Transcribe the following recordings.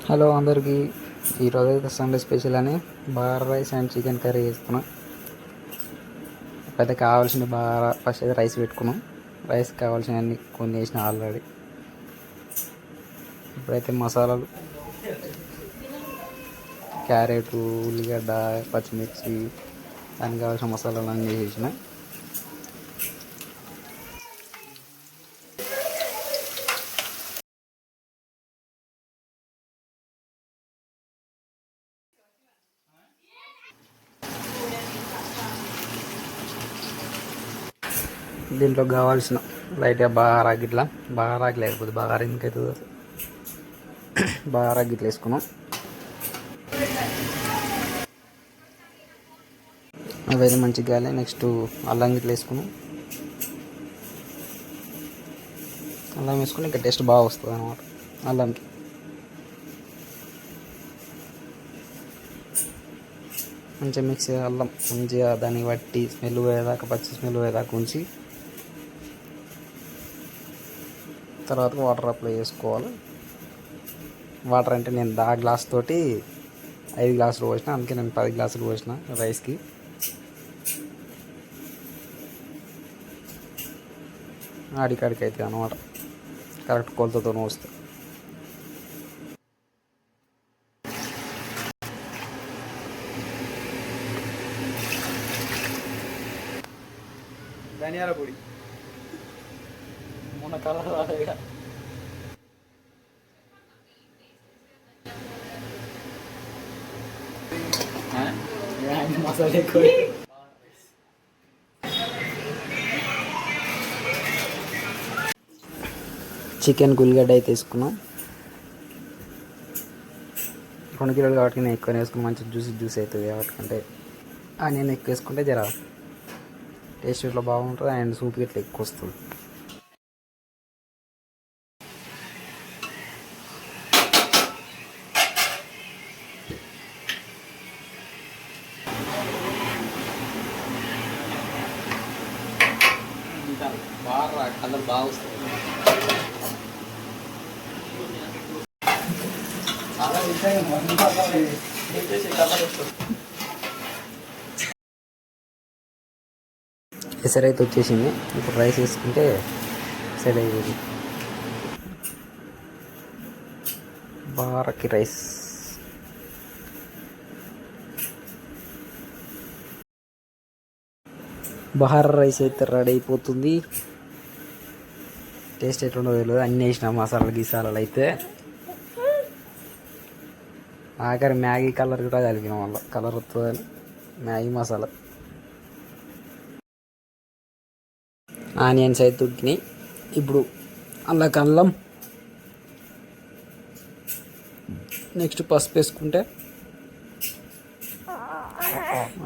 Hello అందరికీ. ఈరోజు అయితే సండే స్పెషల్ అని bagara rice and chicken curry చేస్తున్నాం. అయితే కావాల్సిన ఫస్ట్ అయితే రైస్ పెట్టుకున్నాం. రైస్ కావాల్సినవన్నీ కొన్ని వేసిన ఆల్రెడీ. ఇప్పుడైతే మసాలాలు, క్యారెట్, ఉల్లిగడ్డ, పచ్చిమిర్చి, దానికి కావాల్సిన మసాలాలు అన్నీ వేసిన. దీంట్లో కావాల్సిన లైట్గా బగారాకి లేకపోతే బగారా ఎందుకవుతుంది, బగారా గిట్ల వేసుకున్నాం. అవైతే మంచిగా కాలే. నెక్స్ట్ అల్లం గిట్ల వేసుకున్నాం. అల్లం వేసుకుని ఇంకా టేస్ట్ బాగా వస్తుంది అన్నమాట అల్లంకి. మంచిగా మిక్స్ అల్లం మంచిగా దాన్ని బట్టి స్మెల్ పోయేదాకా, పచ్చి స్మెల్ పోయేదాకా ఉంచి తర్వాత వాటర్ అప్లై చేసుకోవాలి. వాటర్ అంటే నేను గ్లాస్ తోటి 5 గ్లాసులు పోసిన, అందుకే నేను 10 గ్లాసులు పోసిన రైస్కి. ఆడికాడికి అవుతుంది అన్నమాట, కరెక్ట్ కొలతతో వస్తే. ధనియాల పొడి మొన్న కలర్ రాలేగా. మసాలా ఎక్కువ. చికెన్ ఉల్లిగడ్డ అయితే వేసుకున్నాం. 2 కిలోలు కాబట్టి నేను ఎక్కువ వేసుకుని మంచి జ్యూస్ అవుతుంది కాబట్టి. అంటే ఆనియన్ ఎక్కువ వేసుకుంటే జర టేస్ట్ ఇట్లా బాగుంటుంది అండ్ సూప్ ఇట్లా ఎక్కువ వస్తుంది. బాగా కలర్ బాగా వస్తుంది. ఎసరు అయితే వచ్చేసింది. ఇప్పుడు రైస్ వేసుకుంటే సెట్ అయ్యేది. బారకి రైస్ బహార్ రైస్ అయితే రెడీ అయిపోతుంది. టేస్ట్ ఎట్లుండో తెలియదు. అన్నీ వేసిన మసాలాలు అయితే ఆఖరి మ్యాగీ కలర్ కూడా కలిపిన వల్ల కలర్ వస్తుందని మ్యాగీ మసాలా. ఆనియన్స్ అయితే ఉడికినాయి. ఇప్పుడు అల్లం, నెక్స్ట్ పసుపు వేసుకుంటే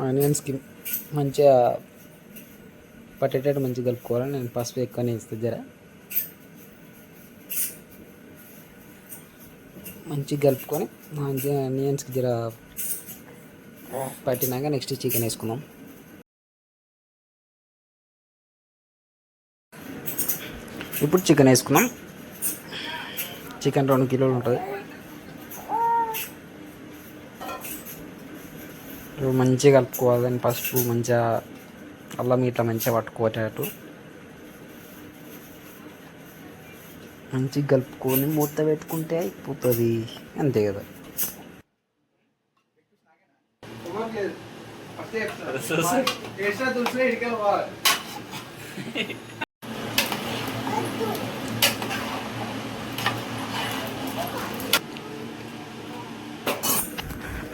ఆనియన్స్కి మంచిగా పట్టేటట్టు మంచిగా కలుపుకోవాలి. నేను పసుపు ఎక్కువనే వేస్తే జర మంచిగా కలుపుకొని మంచిగా ఆనియన్స్కి జర పట్టినాక నెక్స్ట్ చికెన్ వేసుకుందాం. ఇప్పుడు చికెన్ వేసుకున్నాం. చికెన్ 2 కిలోలు ఉంటుంది. మంచిగా కలుపుకోవాలి. దాన్ని పసుపు మంచిగా అల్లం ఇట్లా మంచిగా పట్టుకోవటట్టు మంచిగా కలుపుకొని మూత పెట్టుకుంటే అయిపోతుంది. అంతే కదా.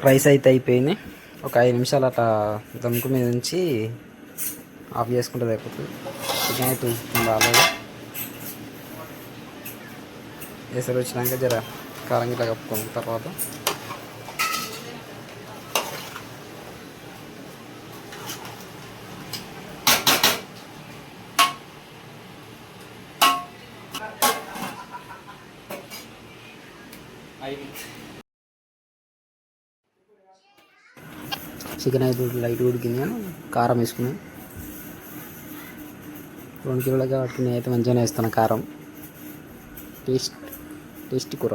రైస్ అయితే అయిపోయింది. ఒక 5 నిమిషాలు అట్లా దమ్కు మీద నుంచి ఆఫ్ చేసుకుంటే అయిపోతుంది. చికెన్ అయితే ఉడుకుతుంది ఆల్రెడీ. ఎసరు వచ్చినాక జర కారం గిట్లా కప్పుకున్న తర్వాత చికెన్ అయితే లైట్ ఉడికింది కానీ కారం వేసుకున్నాను. 2 కిలోలు కాబట్టి నేను అయితే మంచిగానే వేస్తాను కారం. టేస్ట్ కూర.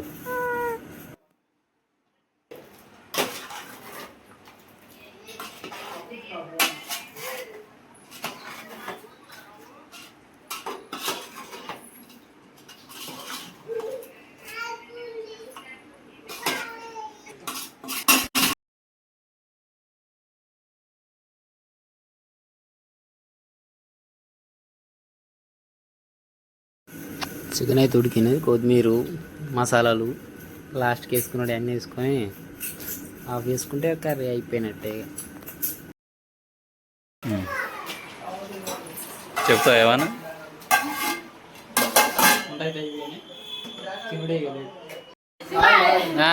చికెన్ అయితే ఉడికినది, కొత్తిమీర మసాలాలు లాస్ట్కి వేసుకున్నాడు అన్నీ వేసుకొని ఆఫ్ వేసుకుంటే కర్రీ అయిపోయినట్టే. చెప్తా ఏమన్నా ఆ.